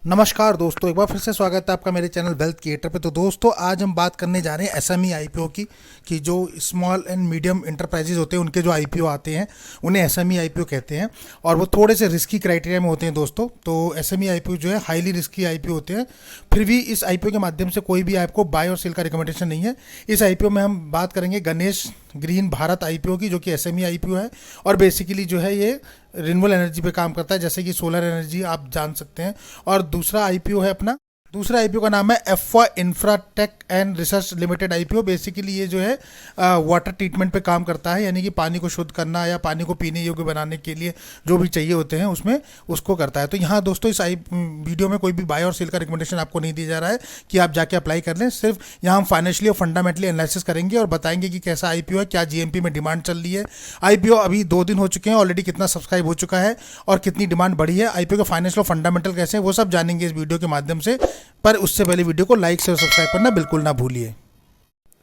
नमस्कार दोस्तों, एक बार फिर से स्वागत है आपका मेरे चैनल वेल्थ क्रिएटर पे। तो दोस्तों, आज हम बात करने जा रहे हैं एसएमई आईपीओ की कि जो स्मॉल एंड मीडियम इंटरप्राइजेज होते हैं उनके जो आईपीओ आते हैं उन्हें एसएमई आईपीओ कहते हैं और वो थोड़े से रिस्की क्राइटेरिया में होते हैं दोस्तों। तो एसएमई आईपीओ जो है हाईली रिस्की आईपीओ होते हैं। फिर भी इस आईपीओ के माध्यम से कोई भी आपको बाय और सेल का रिकमेंडेशन नहीं है। इस आईपीओ में हम बात करेंगे गणेश ग्रीन भारत आईपीओ की, जो कि एसएमई आईपीओ है और बेसिकली जो है ये रिन्यूएबल एनर्जी पे काम करता है, जैसे कि सोलर एनर्जी आप जान सकते हैं। और दूसरा आईपीओ का नाम है एफवा infratech and research limited IPO. Basically ये जो है वाटर ट्रीटमेंट पे काम करता है, यानी कि पानी को शुद्ध करना या पानी को पीने योग्य बनाने के लिए जो भी चाहिए होते हैं उसमें उसको करता है। तो यहाँ दोस्तों इस वीडियो में कोई भी बाय और सेल का रिकमेंडेशन आपको नहीं दिया जा रहा है कि आप जाके अप्लाई कर लें। सिर्फ यहाँ हम फाइनेंशियली और फंडामेंटली एनालिसिस करेंगे और बताएंगे कि कैसा आईपीओ है, क्या जीएमपी में डिमांड चल रही है। आईपीओ अभी 2 दिन हो चुके हैं, ऑलरेडी कितना सब्सक्राइब हो चुका है और कितनी डिमांड बढ़ी है, आईपीओ के फाइनेंशियल और फंडामेंटल कैसे हैं, वो सब जानेंगे इस वीडियो के माध्यम से। पर उससे पहले वीडियो को लाइक से और सब्सक्राइब करना बिल्कुल ना भूलिए।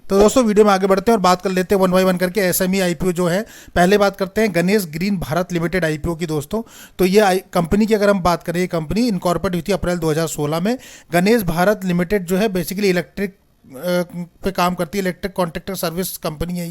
तो दोस्तों, वीडियो में आगे बढ़ते हैं और बात कर लेते हैं वन बाय वन करके एसएमई आईपीओ जो है। पहले बात करते हैं Ganesh green Bharat limited IPO की दोस्तों। तो ये कंपनी की अगर हम बात करें, ये कंपनी इनकॉर्पोरेट हुई थी अप्रैल 2016 में। गणेश भारत लिमिटेड जो है बेसिकली इलेक्ट्रिक पे काम करती है, इलेक्ट्रिक कॉन्ट्रैक्टर सर्विस कंपनी है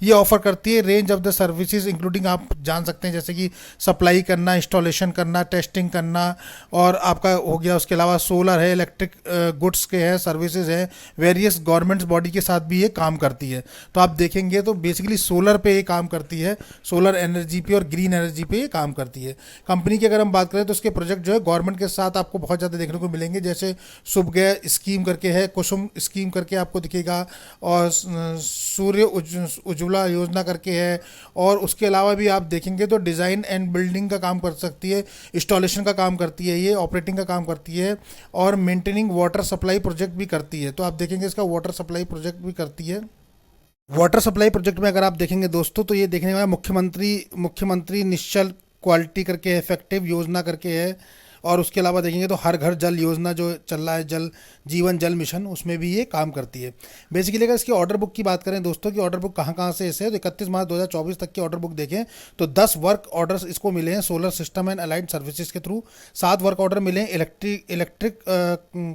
ये ऑफर करती है range of the services including, आप जान सकते हैं जैसे कि सप्लाई करना, इंस्टॉलेशन करना, टेस्टिंग करना, और आपका हो गया उसके अलावा सोलर है, इलेक्ट्रिक गुड्स के है, सर्विसेज है, वेरियस गवर्नमेंट्स बॉडी के साथ भी ये काम करती है। तो आप देखेंगे तो बेसिकली सोलर पे ये काम करती है, सोलर एनर्जी पे और ग्रीन एनर्जी पे ये काम करती है। कंपनी की अगर हम बात करें तो उसके प्रोजेक्ट जो है गवर्नमेंट के साथ आपको बहुत ज़्यादा देखने को मिलेंगे, जैसे शुभगय स्कीम करके है, कुसुम स्कीम करके आपको दिखेगा, और सूर्य उज्ज्वला योजना करके है। और उसके अलावा भी आप देखेंगे तो डिज़ाइन एंड बिल्डिंग का काम कर सकती है, इंस्टॉलेशन का काम करती है, ये ऑपरेटिंग का काम करती है, और मेंटेनिंग वाटर सप्लाई प्रोजेक्ट भी करती है। तो आप देखेंगे इसका वाटर सप्लाई प्रोजेक्ट भी करती है। वाटर सप्लाई प्रोजेक्ट में अगर आप देखेंगे दोस्तों तो ये देखने का मुख्यमंत्री निश्चल क्वालिटी करके इफेक्टिव योजना करके है। और उसके अलावा देखेंगे तो हर घर जल योजना जो चल रहा है, जल जीवन जल मिशन, उसमें भी ये काम करती है। बेसिकली अगर इसकी ऑर्डर बुक की बात करें दोस्तों कि ऑर्डर बुक कहाँ कहाँ से ऐसे है, तो 31 मार्च 2024 तक की ऑर्डर बुक देखें तो 10 वर्क ऑर्डर्स इसको मिले हैं solar system and allied services के थ्रू, 7 वर्क ऑर्डर मिले हैं इलेक्ट्रिक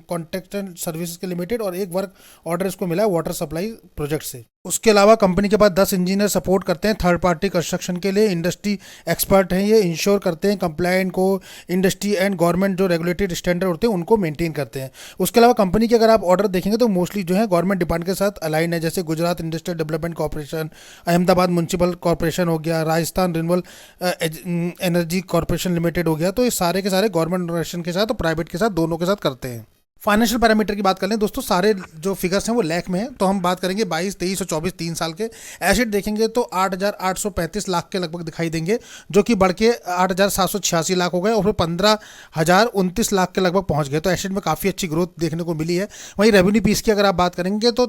कॉन्ट्रैक्टर सर्विसेज के लिमिटेड, और 1 वर्क ऑर्डर इसको मिला है वाटर सप्लाई प्रोजेक्ट से। उसके अलावा कंपनी के पास 10 इंजीनियर सपोर्ट करते हैं थर्ड पार्टी कंस्ट्रक्शन के लिए, इंडस्ट्री एक्सपर्ट हैं, ये इंश्योर करते हैं कंप्लायंट को, इंडस्ट्री एंड गवर्नमेंट जो रेगुलेटेड स्टैंडर्ड होते हैं उनको मेंटेन करते हैं। उसके अलावा कंपनी के अगर आप ऑर्डर देखेंगे तो मोस्टली जो है गवर्नमेंट डिपार्टमेंट के साथ अलाइन है, जैसे Gujarat industrial development corporation, Ahmedabad municipal corporation हो गया, Rajasthan renewable energy corporation limited हो गया। तो ये सारे के सारे गवर्नमेंट ऑर्गेनाइजेशन के साथ और प्राइवेट के साथ दोनों के साथ करते हैं। फाइनेंशियल पैरामीटर की बात कर लें दोस्तों, सारे जो फिगर्स हैं वो लाख में हैं। तो हम बात करेंगे 22, 23 और 24 3 साल के एसेट देखेंगे तो 8,835 लाख के लगभग दिखाई देंगे, जो कि बढ़ के 8,786 लाख हो गए और फिर 15,029 लाख के लगभग पहुंच गए। तो एसेट में काफ़ी अच्छी ग्रोथ देखने को मिली है। वहीं रेवेन्यू पीस की अगर आप बात करेंगे तो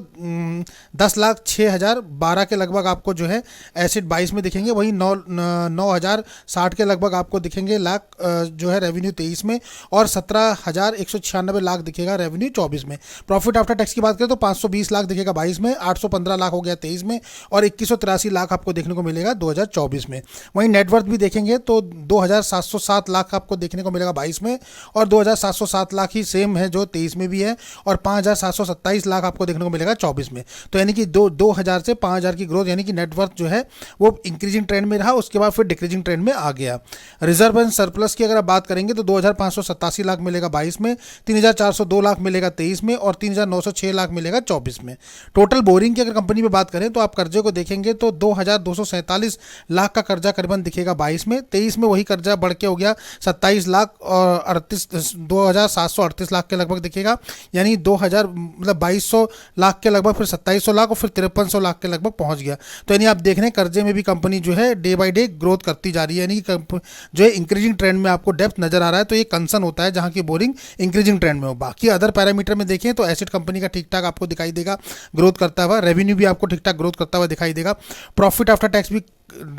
10,06,012 के लगभग आपको जो है एसेट 22 में दिखेंगे। वहीं 9,060 के लगभग आपको दिखेंगे लाख जो है रेवेन्यू 23 में, और 17,196 लाख दिखेगा रेवेन्यू 24 में। प्रॉफिट आफ्टर टैक्स की बात करें तो 520 लाख दिखेगा 22 में, 815 लाख हो गया 23 में, और 2183 लाख आपको देखने को मिलेगा 2024 में। वहीं नेटवर्थ भी देखेंगे तो 2,707 लाख आपको देखने को मिलेगा 22 में, और 2,707 लाख ही सेम है जो 23 में भी है, और 5,727 लाख आपको देखने को मिलेगा 24 में। तो यानी कि 2,000 से 5,000 की ग्रोथ, यानी कि नेटवर्थ जो है वो इंक्रीजिंग ट्रेंड में रहा, उसके बाद फिर डिक्रीजिंग ट्रेंड में आ गया। रिजर्व एंड सरप्लस की अगर आप बात करेंगे तो 2,587 लाख मिलेगा 22 में, 3,402 लाख मिलेगा 23 में, और 3,906 लाख मिलेगा 24 में। टोटल बोरिंग की अगर कंपनी में बात करें तो आप कर्जे को देखेंगे तो 2,247 लाख का कर्जा करीबन दिखेगा 22 में, 23 में वही कर्जा बढ़ के हो गया 27 लाख और 2,738 लाख के लगभग दिखेगा, यानी 2,000 मतलब 2,200 लाख के लगभग, फिर 2,700 लाख और फिर 5,300 लाख के लगभग पहुंच गया। तो यानी आप देख रहे हैं कर्जे में भी कंपनी जो है डे बाई डे ग्रोथ करती जा रही है, यानी जो है इंक्रीजिंग ट्रेंड में आपको डेप्थ नजर आ रहा है। तो ये कंसर्न होता है जहां की बोरिंग इंक्रीजिंग ट्रेंड में हो। बाकी अदर पैरामीटर में देखें तो एसेट कंपनी का ठीक ठाक आपको दिखाई देगा ग्रोथ करता हुआ, रेवेन्यू भी आपको ठीक ठाक ग्रोथ करता हुआ दिखाई देगा, प्रॉफिट आफ्टर टैक्स भी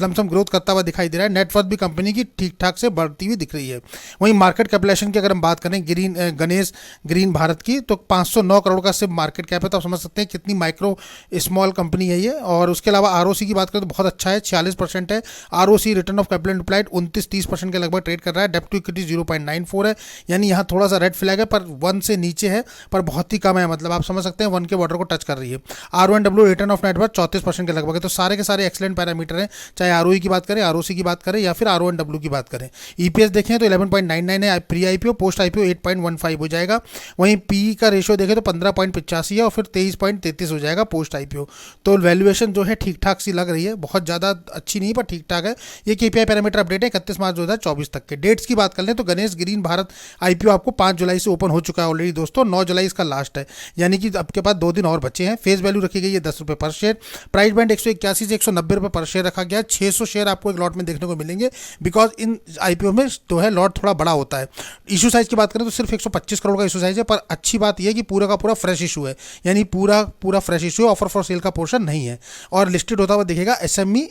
लमसम ग्रोथ करता हुआ दिखाई दे रहा है। नेटवर्थ भी कंपनी की ठीक ठाक से बढ़ती हुई दिख रही है। वहीं मार्केट कैपिटलाइजेशन की अगर हम बात करें गणेश ग्रीन भारत की, तो 509 करोड़ का सिर्फ मार्केट कैप है। तो आप समझ सकते हैं कितनी माइक्रो स्मॉल कंपनी है ये। और उसके अलावा आरओसी की बात करें तो बहुत अच्छा है, 46% है। ROC return of capital employed 29-30% के लगभग ट्रेड कर रहा है। डेब्ट टू इक्विटी 0.94 है, यानी यहाँ थोड़ा सा रेड फ्लैग है, पर 1 से नीचे है, पर बहुत ही कम है, मतलब आप समझ सकते हैं 1 के बॉर्डर को टच कर रही है। आर1डब्ल्यू रिटर्न ऑफ नेटवर्थ 34% के लगभग है। तो सारे के सारे एक्सलेंट पैरामीटर हैं, चाहे आरओई की बात करें, आरओसी की बात करें या फिर आर1डब्ल्यू की बात करें। ईपीएस देखें तो 11.99 है प्री आईपीओ, पोस्ट आईपीओ 8.15 हो जाएगा। वहीं पी का रेशियो देखें तो 15.85 है और फिर 23.33 हो जाएगा पोस्ट आईपीओ। तो वैल्यूएशन जो है ठीक ठाक सी लग रही है, बहुत ज़्यादा अच्छी नहीं पर ठीक ठाक है। ये केपीआई पैरामीटर अपडेट है 31 मार्च 2024 तक के। डेट्स की बात कर लें तो गणेश ग्रीन भारत आईपीओ आपको 5 जुलाई से ओपन हो चुका है ऑलरेडी दोस्तों। 9 जुलाई इसका लास्ट है, यानी कि आपके पास 2 दिन और बचे हैं। फेस वैल्यू रखी गई है 10 रुपये पर शेयर। प्राइस बैंड 181 से 190 रुपये पर शेयर रखा गया है। 600 शेयर आपको एक लॉट में देखने को मिलेंगे, बिकॉज इन आईपीओ में जो है लॉट थोड़ा बड़ा होता है। इशू साइज की बात करें तो सिर्फ 125 करोड़ का इशू साइज है, पर अच्छी बात यह है कि पूरा का पूरा फ्रेश इशू है, यानी पूरा फ्रेश इशू है, ऑफर फॉर सेल का पोर्शन नहीं है। और लिस्टेड होता हुआ दिखेगा एसएमई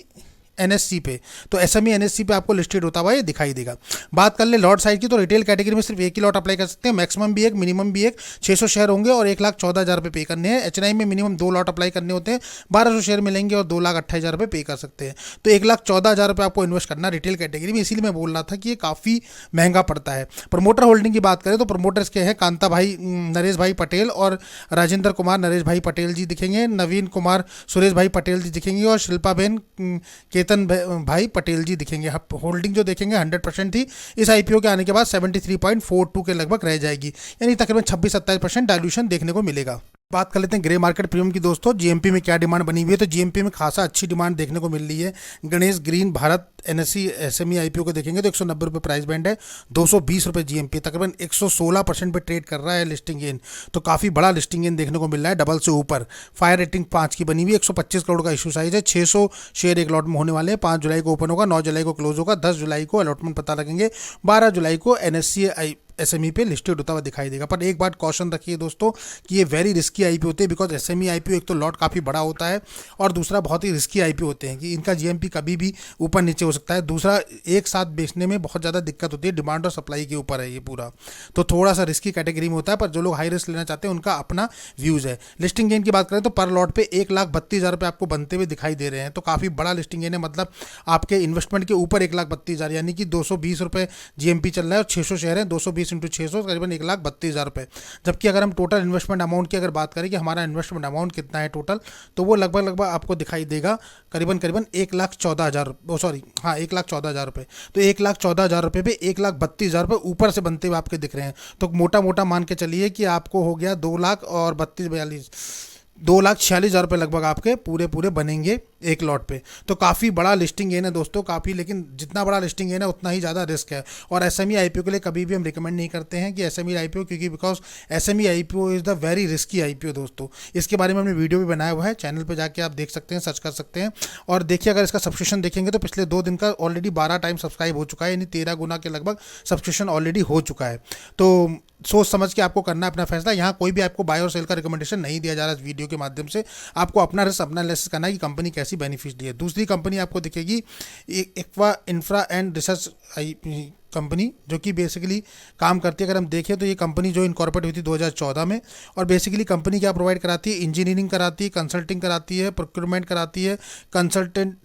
एनएससी पे, तो एसएमई एनएससी पे आपको लिस्टेड होता हुआ ये दिखाई देगा। बात कर ले लॉट साइज की, तो रिटेल कैटेगरी में सिर्फ एक ही लॉट अप्लाई कर सकते हैं, मैक्सिमम भी एक मिनिमम भी एक। 600 शेयर होंगे और 1,14,000 रुपये पे करने हैं। एचएनआई में मिनिमम 2 लॉट अप्लाई करने होते हैं, 1200 शेयर मिलेंगे और 2,28,000 रुपये पे कर सकते हैं। तो 1,14,000 रुपये आपको इन्वेस्ट करना रिटेल कैटेगरी में, इसीलिए मैं बोल रहा था कि ये काफ़ी महंगा पड़ता है। प्रमोटर होल्डिंग की बात करें तो प्रमोटर्स के हैं कांता भाई नरेश भाई पटेल और राजेंद्र कुमार नरेश भाई पटेल जी दिखेंगे, नवीन कुमार सुरेश भाई पटेल जी दिखेंगे और शिल्पा बहन केतन भाई पटेल जी दिखेंगे। होल्डिंग जो देखेंगे 100% थी, इस आईपीओ के आने के बाद 73.42 के लगभग रह जाएगी, यानी तकरीबन 26-27% डायल्यूशन देखने को मिलेगा। बात कर लेते हैं ग्रे मार्केट प्रीमियम की दोस्तों। जीएमपी में क्या डिमांड बनी हुई है, तो जीएमपी में खासा अच्छी डिमांड देखने को मिल रही है। Ganesh green Bharat NSC SME IPO को देखेंगे तो 190 रुपये प्राइस बैंड है, 220 रुपये जीएमपी, तकरीबन 116% पे ट्रेड कर रहा है लिस्टिंग गेन। तो काफ़ी बड़ा लिस्टिंग गेन देखने को मिल रहा है, डबल से ऊपर। फायर रेटिंग 5 की बनी हुई है, 125 करोड़ का इशू साइज है। 600 शेयर एक लॉट में होने वाले हैं। 5 जुलाई को ओपन होगा, 9 जुलाई को क्लोज होगा, 10 जुलाई को अलॉटमेंट पता लगेंगे, 12 जुलाई को एनएससी एसएमई पे लिस्टेड होता हुआ दिखाई देगा। पर एक बात कॉशन रखिए दोस्तों कि ये वेरी रिस्की आईपीओ होते हैं, बिकॉज एसएमई आईपीओ एक तो लॉट काफ़ी बड़ा होता है और दूसरा बहुत ही रिस्की आईपीओ होते हैं कि इनका जीएमपी कभी भी ऊपर नीचे हो सकता है। दूसरा एक साथ बेचने में बहुत ज़्यादा दिक्कत होती है, डिमांड और सप्लाई के ऊपर है ये पूरा, तो थोड़ा सा रिस्की कैटेगरी में होता है। पर जो लोग हाई रिस्क लेना चाहते हैं उनका अपना व्यूज़ है। लिस्टिंग गेन की बात करें तो पर लॉट पे 1,32,000 रुपये आपको बनते हुए दिखाई दे रहे हैं, तो काफ़ी बड़ा लिस्टिंग गेन है। मतलब आपके इन्वेस्टमेंट के ऊपर 1,32,000, यानी कि 220 रुपये जीएमपी चल रहा है और 600 शेयर है, 220 इंटू 600 करीबन 1,32,000 रुपये। जबकि अगर हम टोटल इन्वेस्टमेंट अमाउंट की अगर बात करें कि हमारा इन्वेस्टमेंट अमाउंट कितना है टोटल, तो वो लगभग आपको दिखाई देगा करीबन 1,14,000, सॉरी हाँ 1,14,000 रुपये। तो 1,14,000 रुपये पे 1,32,000 रुपये ऊपर से बनते हुए आपके दिख रहे हैं। तो मोटा मोटा मान के चलिए कि आपको हो गया 2,46,000 रुपये लगभग आपके पूरे बनेंगे एक लॉट पे। तो काफ़ी बड़ा लिस्टिंग गेन है दोस्तों, काफ़ी, लेकिन जितना बड़ा लिस्टिंग गेन है उतना ही ज़्यादा रिस्क है। और एसएमई आईपीओ के लिए कभी भी हम रिकमेंड नहीं करते हैं कि एसएमई आईपीओ, क्योंकि because SME IPO is the very risky IPO दोस्तों। इसके बारे में हमने वीडियो भी बनाया हुआ है, चैनल पर जाके आप देख सकते हैं, सर्च कर सकते हैं। और देखिए अगर इसका सब्सक्रिप्शन देखेंगे तो पिछले 2 दिन का ऑलरेडी 12 टाइम सब्सक्राइब हो चुका है, यानी 13 गुना के लगभग सब्सक्रिप्शन ऑलरेडी हो चुका है। तो सोच समझ के आपको करना है अपना फैसला। यहाँ कोई भी आपको बाय और सेल का रिकमेंडेशन नहीं दिया जा रहा है इस वीडियो के माध्यम से। आपको अपना रिस्क अपना एनालिसिस करना है कि कंपनी कैसी बेनिफिशियरी है। दूसरी कंपनी आपको दिखेगी aqua infra and research company, जो कि बेसिकली काम करती है। अगर हम देखें तो ये कंपनी जो इनकॉर्पोरेट हुई थी 2014 में, और बेसिकली कंपनी क्या प्रोवाइड कराती है, इंजीनियरिंग कराती है, कंसल्टिंग कराती है, प्रोक्योरमेंट कराती है, कंसल्टेंट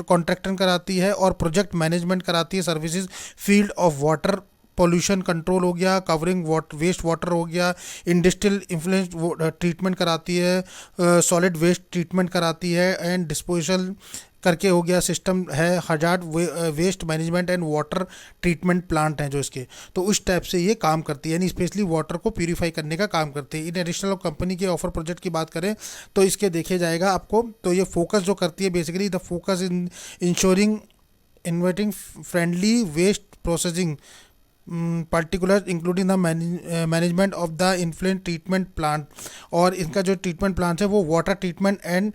कॉन्ट्रैक्टिंग कराती है और प्रोजेक्ट मैनेजमेंट कराती है। Services field of water pollution control हो गया, कवरिंग वेस्ट वाटर हो गया, इंडस्ट्रियल इन्फ्लुएंस ट्रीटमेंट कराती है, सॉलिड वेस्ट ट्रीटमेंट कराती है एंड डिस्पोजल करके हो गया, सिस्टम है, hazard waste management and water treatment plant हैं जो इसके, तो उस टाइप से ये काम करती है, यानी स्पेशली वाटर को प्यूरीफाई करने का काम करती है। इन एडिशनल कंपनी के ऑफर प्रोजेक्ट की बात करें तो इसके देखे जाएगा आपको, तो ये फोकस जो करती है basically the focus in ensuring inventing friendly waste processing particular including the management of the influent treatment plant. और इनका जो ट्रीटमेंट प्लांट है वो water treatment and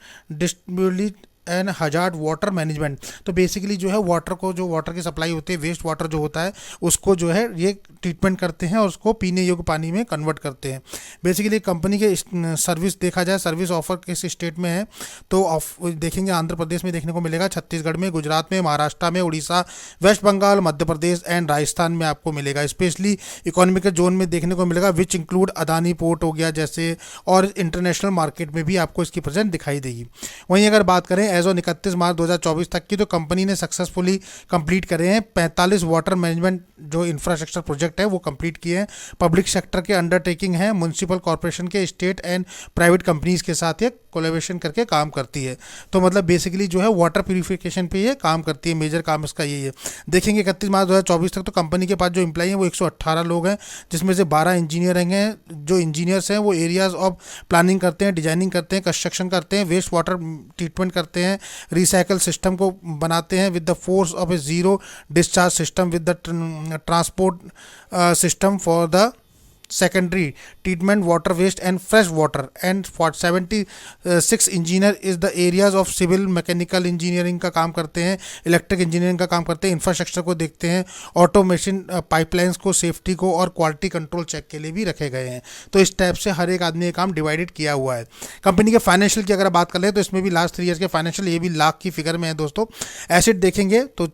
and hazard water management. तो बेसिकली जो है वाटर को, जो वाटर की सप्लाई होती है, वेस्ट वाटर जो होता है उसको जो है ये ट्रीटमेंट करते हैं और उसको पीने योग्य पानी में कन्वर्ट करते हैं। बेसिकली कंपनी के सर्विस देखा जाए, सर्विस ऑफर किस स्टेट में है तो देखेंगे आंध्र प्रदेश में देखने को मिलेगा, छत्तीसगढ़ में, गुजरात में, महाराष्ट्र में, उड़ीसा, वेस्ट बंगाल, मध्य प्रदेश एंड राजस्थान में आपको मिलेगा। स्पेशली इकोनॉमिक जोन में देखने को मिलेगा विच इंक्लूड अदानी पोर्ट हो गया जैसे, और इंटरनेशनल मार्केट में भी आपको इसकी प्रेजेंट दिखाई देगी। वहीं अगर बात करें एज ऑन 31 मार्च 2024 तक की, तो कंपनी ने सक्सेसफुली कंप्लीट करे हैं 45 वाटर मैनेजमेंट जो इंफ्रास्ट्रक्चर प्रोजेक्ट है वो कंप्लीट किए हैं। पब्लिक सेक्टर के अंडरटेकिंग है, म्यूनसिपल कॉर्पोरेशन के, स्टेट एंड प्राइवेट कंपनीज के साथ ये कोलेबोरेशन करके काम करती है। तो मतलब बेसिकली जो है वाटर प्यूरिफिकेशन पे ये काम करती है, मेजर काम इसका यही है। देखेंगे 31 मार्च 2024 तक तो कंपनी के पास जो एम्प्लॉई हैं वो 118 लोग हैं, जिसमें से 12 इंजीनियर हैं। जो इंजीनियर्स हैं वो एरियाज ऑफ प्लानिंग करते हैं, डिजाइनिंग करते हैं, कंस्ट्रक्शन करते हैं, वेस्ट वाटर ट्रीटमेंट करते हैं, रिसाइकल सिस्टम को बनाते हैं with the force of a zero discharge system with the transport system for the secondary treatment water waste and fresh water and 76 engineer is the areas of civil mechanical engineering का काम करते हैं, electric engineering का काम करते हैं, infrastructure को देखते हैं, ऑटोमेशन, पाइपलाइंस को, सेफ्टी को और क्वालिटी कंट्रोल चेक के लिए भी रखे गए हैं। तो इस टाइप से हर एक आदमी ये काम डिवाइडेड किया हुआ है। कंपनी के फाइनेंशियल की अगर बात कर ले तो इसमें भी लास्ट 3 ईयर्स के फाइनेंशियल ये भी लाख की फिगर में है दोस्तों। एसेट देखेंगे तो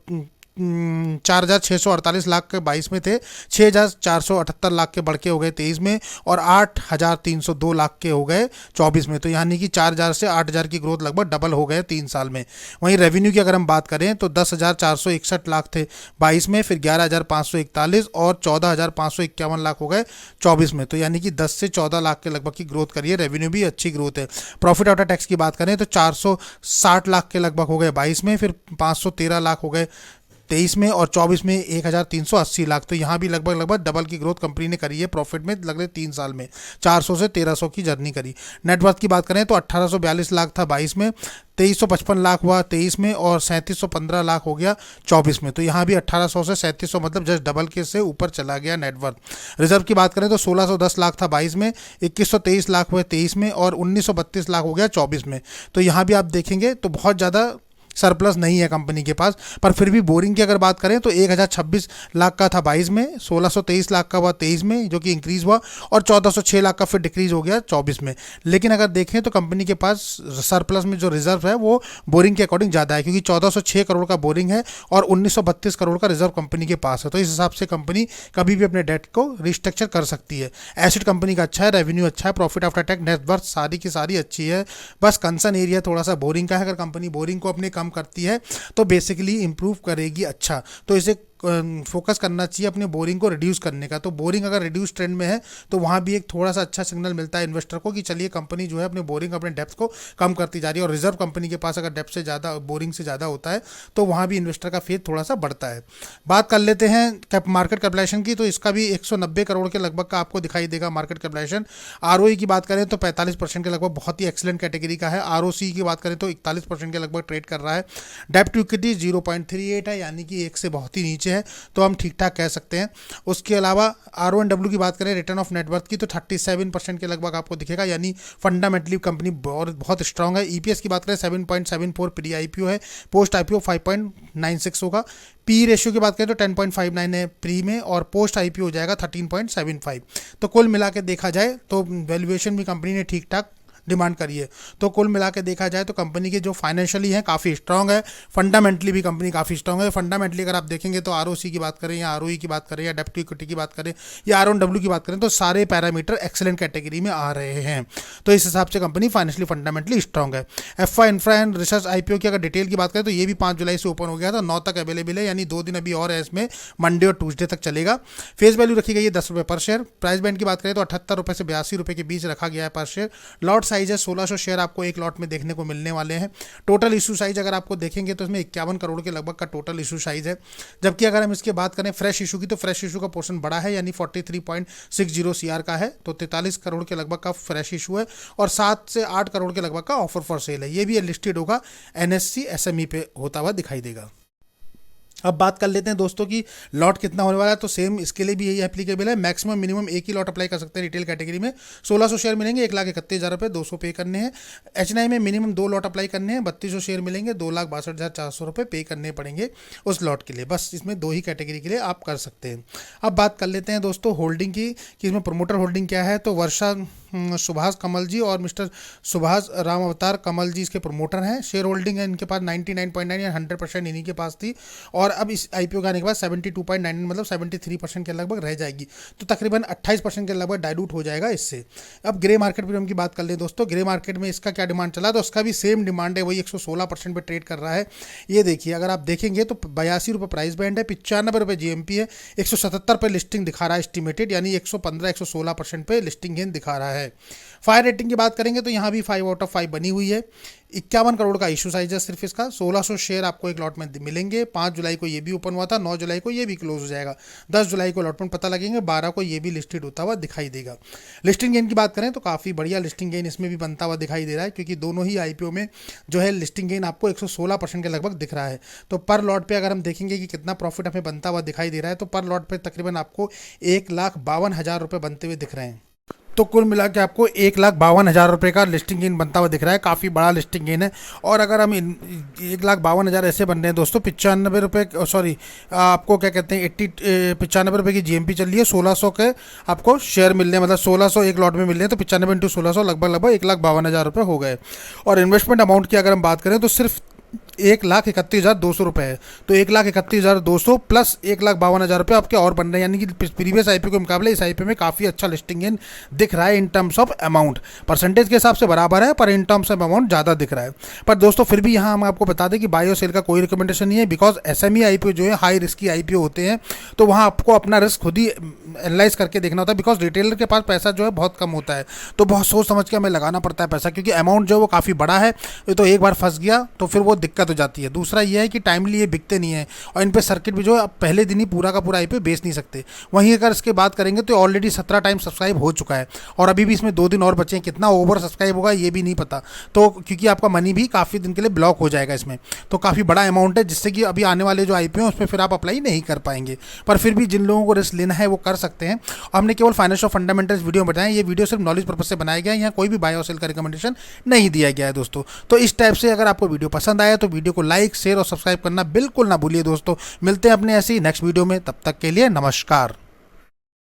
4,648 लाख के 22 में थे, 6,478 लाख के बढ़ के हो गए 23 में, और 8,302 लाख के हो गए 24 में। तो यानी कि 4,000 से 8,000 की ग्रोथ लगभग डबल हो गए 3 साल में। वहीं रेवेन्यू की अगर हम बात करें तो 10,461 लाख थे 22 में, फिर 11,541 और 14,551 लाख हो गए 24 में। तो यानी कि 10 से 14 लाख के लगभग की ग्रोथ करी है, रेवेन्यू भी अच्छी ग्रोथ है। प्रॉफिट आफ्टर टैक्स की बात करें तो 460 लाख के लगभग हो गए 22 में, फिर 513 लाख हो गए 23 में, और 24 में 1,380 लाख। तो यहाँ भी लगभग डबल की ग्रोथ कंपनी ने करी है प्रॉफिट में लगभग 3 साल में, 400 से 1,300 की जर्नी करी। नेटवर्थ की बात करें तो 1,842 लाख था 22 में, 2,355 लाख हुआ 23 में, और 3,715 लाख हो गया 24 में। तो यहाँ भी 1,800 से 3,700 मतलब जस्ट डबल के से ऊपर चला गया नेटवर्थ। रिजर्व की बात करें तो 1,610 लाख था 22 में, 2,123 लाख हुए 23 में, और 1,932 लाख हो गया 24 में। तो यहाँ भी आप देखेंगे तो बहुत ज़्यादा सरप्लस नहीं है कंपनी के पास। पर फिर भी बोरिंग की अगर बात करें तो 1,026 लाख का था 22 में, 1,623 लाख का हुआ 23 में जो कि इंक्रीज़ हुआ, और 1,406 लाख का फिर डिक्रीज़ हो गया 24 में। लेकिन अगर देखें तो कंपनी के पास सरप्लस में जो रिजर्व है वो बोरिंग के अकॉर्डिंग ज़्यादा है, क्योंकि 1,406 करोड़ का बोरिंग है और 1,932 करोड़ का रिजर्व कंपनी के पास है। तो इस हिसाब से कंपनी कभी भी अपने डेट को रिस्ट्रक्चर कर सकती है। एसेट कंपनी का अच्छा है, रेवेन्यू अच्छा है, profit after tax, net worth सारी की सारी अच्छी है। बस कंसर्न एरिया थोड़ा सा बोरिंग का है। अगर कंपनी बोरिंग को अपने कम करती है तो बेसिकली इंप्रूव करेगी अच्छा, तो इसे फोकस करना चाहिए अपने बोरिंग को रिड्यूस करने का। तो बोरिंग अगर रिड्यूस ट्रेंड में है तो वहाँ भी एक थोड़ा सा अच्छा सिग्नल मिलता है इन्वेस्टर को कि चलिए कंपनी जो है अपने बोरिंग, अपने डेप्थ को कम करती जा रही है। और रिजर्व कंपनी के पास अगर डेप्थ से ज़्यादा, बोरिंग से ज़्यादा होता है तो वहाँ भी इन्वेस्टर का फेथ थोड़ा सा बढ़ता है। बात कर लेते हैं मार्केट कैपिटलाइजेशन की, तो इसका भी 190 करोड़ के लगभग का आपको दिखाई देगा मार्केट कैपिटलाइजेशन। ROE की बात करें तो 45% के लगभग बहुत ही एक्सीलेंट कैटेगरी का है। ROC की बात करें तो 41% के लगभग ट्रेड कर रहा है। डेप्ट टू इक्विटी 0.38 है, यानी कि 1 से बहुत ही नीचे है, तो हम ठीक ठाक कह सकते हैं। उसके अलावा RONW की बात करें, रिटर्न ऑफ नेटवर्थ की, तो 37% के लगभग आपको दिखेगा, यानी फंडामेंटली कंपनी बहुत स्ट्रांग है। EPS की बात करें 7.74 प्री IPO है, पोस्ट IPO 5.96 होगा। PE रेशियो की बात करें तो 10.59 है प्री में, और पोस्ट IPO हो जाएगा 13.75। तो कुल मिला के देखा जाए तो वैल्यूएशन भी कंपनी ने ठीक ठाक डिमांड करी है। तो कुल मिला के देखा जाए तो कंपनी के जो फाइनेंशियली है काफ़ी स्ट्रांग है, फंडामेंटली भी कंपनी काफ़ी स्ट्रांग है। फंडामेंटली अगर आप देखेंगे तो ROC की बात करें या ROE की बात करें या डेप्ट टू इक्विटी की बात करें या RONW की बात करें तो सारे पैरामीटर एक्सेलेंट कैटेगरी में आ रहे हैं। तो इस हिसाब से कंपनी फाइनेंशियली फंडामेंटली स्ट्रांग है। FY infra and research IPO की अगर डिटेल की बात करें तो ये भी 5 जुलाई से ओपन हो गया था, 9 तक अवेलेबल है, यानी 2 दिन अभी और है इसमें, मंडे और ट्यूसडे तक चलेगा। फेस वैल्यू रखी गई है 10 रुपये पर शेयर। प्राइस बैंड की बात करें तो 78 रुपये से 82 रुपये के बीच रखा गया है पर शेयर। लॉट साइज है 1600 शेयर आपको एक लॉट में देखने को मिलने वाले हैं। टोटल इशू साइज अगर आपको देखेंगे तो इसमें 51 करोड़ के लगभग का टोटल इशू साइज है। जबकि अगर हम इसके बात करें फ्रेश इशू की, तो फ्रेश इशू का पोर्शन बड़ा है, यानी 43.60 CR का है, तो 43 करोड़ के लगभग का फ्रेश इशू है, और 7 से 8 करोड़ के लगभग का ऑफर फॉर सेल है। ये भी लिस्टेड होगा NSE SME पे होता हुआ दिखाई देगा। अब बात कर लेते हैं दोस्तों की लॉट कितना होने वाला है। तो सेम इसके लिए भी यही एप्लीकेबल है। मैक्सिमम मिनिमम एक ही लॉट अप्लाई कर सकते हैं रिटेल कैटेगरी में। 1600 शेयर मिलेंगे, 1,31,000 रुपये 200 पे करने हैं। एच में मिनिमम 2 लॉट अप्लाई करने हैं, 3200 शेयर मिलेंगे, 2,62,400 रुपये पे करने पड़ेंगे उस लॉट के लिए। बस इसमें 2 ही कैटेगरी के लिए आप कर सकते हैं। अब बात कर लेते हैं दोस्तों होल्डिंग की कि इसमें प्रमोटर होल्डिंग क्या है। तो वर्षा सुभाष कमल जी और मिस्टर सुभाष राम अवतार कमल जी इसके प्रमोटर हैं। शेयर होल्डिंग है इनके पास 99.9 या 100% इन्हीं के पास थी। और अब इस आईपीओ के आने के बाद 72.9 मतलब 73% के लगभग रह जाएगी। तो तकरीबन 28% के लगभग डाइल्यूट हो जाएगा इससे। अब ग्रे मार्केट प्रीमियम की बात कर ले दोस्तों। ग्रे मार्केट में इसका क्या डिमांड चला, तो उसका भी सेम डिमांड है, वही 116% पे ट्रेड कर रहा है। ये देखिए अगर आप देखेंगे तो 82 रुपये प्राइस बैंड है, 95 रुपये जीएमपी है, 177 पे लिस्टिंग दिखा रहा है एस्टिमेटेड, यानी 115-116% पे लिस्टिंग गेन दिखा रहा है। फायर रेटिंग की बात करेंगे तो यहाँ भी 5/5 बनी हुई है। 51 करोड़ का इशू साइज है सिर्फ इसका। 1600 शेयर आपको एक लॉट में मिलेंगे। 5 जुलाई को ये भी ओपन हुआ था, 9 जुलाई को ये भी क्लोज हो जाएगा, 10 जुलाई को अलॉटमेंट पता लगेंगे, 12 को ये भी लिस्टेड होता हुआ दिखाई देगा। लिस्टिंग गेन की बात करें तो काफ़ी बढ़िया लिस्टिंग गेन इसमें भी बनता हुआ दिखाई दे रहा है, क्योंकि दोनों ही आईपीओ में जो है लिस्टिंग गेन आपको 116% के लगभग दिख रहा है। तो पर लॉट पे अगर हम देखेंगे कि कितना प्रॉफिट हमें बनता हुआ दिखाई दे रहा है, तो पर लॉट पे तकरीबन आपको 1,52,000 रुपये बनते हुए दिख रहे हैं। तो कुल मिला के आपको 1,52,000 रुपये का लिस्टिंग गेन बनता हुआ दिख रहा है। काफ़ी बड़ा लिस्टिंग गेन है। और अगर हम 1,52,000 ऐसे बन रहे हैं दोस्तों, 95 रुपये सॉरी आपको क्या कहते हैं 95 रुपये की जीएमपी चल रही है, 1600 के आपको शेयर मिल रहे हैं, मतलब 1600 एक लॉट में मिल रहे हैं। तो 95 × 1600 लगभग 1,52,000 रुपये हो गए। और इन्वेस्टमेंट अमाउंट की अगर हम बात करें तो सिर्फ 1,31,200 रुपये है। तो 1,31,200 प्लस 1,52,000 रुपये आपके और बन रहे हैं, यानी कि प्रीवियस आईपीओ के मुकाबले इस आईपीओ में काफ़ी अच्छा लिस्टिंग गेन दिख रहा है। In terms of amount percentage के हिसाब से बराबर है, पर इन टर्म्स ऑफ अमाउंट ज़्यादा दिख रहा है। पर दोस्तों फिर भी यहाँ हम आपको बता दें कि बाय और सेल का कोई रिकमेंडेशन नहीं है, बिकॉज एसएमई आईपीओ जो है हाई रिस्की आईपीओ होते हैं। तो वहाँ आपको अपना रिस्क खुद ही एनालाइज करके देखना होता है, बिकॉज रिटेलर के पास पैसा जो है बहुत कम होता है। तो बहुत सोच समझ के हमें लगाना पड़ता है पैसा, क्योंकि अमाउंट जो है वो काफ़ी बड़ा है। तो एक बार फंस गया तो फिर वो दिक्कत हो जाती है। दूसरा ये है कि टाइमली ये बिकते नहीं है, और इन पे सर्किट भी जो है पहले दिन ही पूरा का पूरा आईपीओ बेच नहीं सकते। वहीं अगर इसके बात करेंगे तो ऑलरेडी 17 टाइम सब्सक्राइब हो चुका है, और अभी भी इसमें 2 दिन और बचे हैं। कितना ओवर सब्सक्राइब होगा ये भी नहीं पता, तो क्योंकि आपका मनी भी काफ़ी दिन के लिए ब्लॉक हो जाएगा इसमें। तो काफ़ी बड़ा अमाउंट है, जिससे कि अभी आने वाले जो आईपीओ हैं उसमें फिर आप अप्लाई नहीं कर पाएंगे। पर फिर भी जिन लोगों को रिस्क लेना है वो कर सकते हैं। हमने केवल फाइनेंशियल फंडामेंटल्स वीडियो बताएं। ये वीडियो सिर्फ नॉलेज पर्पज से बनाया गया है, यहाँ कोई भी बाय और सेल का रिकमेंडेशन नहीं दिया गया है दोस्तों। तो इस टाइप से अगर आपको वीडियो पसंद आया तो वीडियो को लाइक, शेयर और सब्सक्राइब करना बिल्कुल ना भूलिए दोस्तों। मिलते हैं अपने ऐसी नेक्स्ट वीडियो में, तब तक के लिए नमस्कार।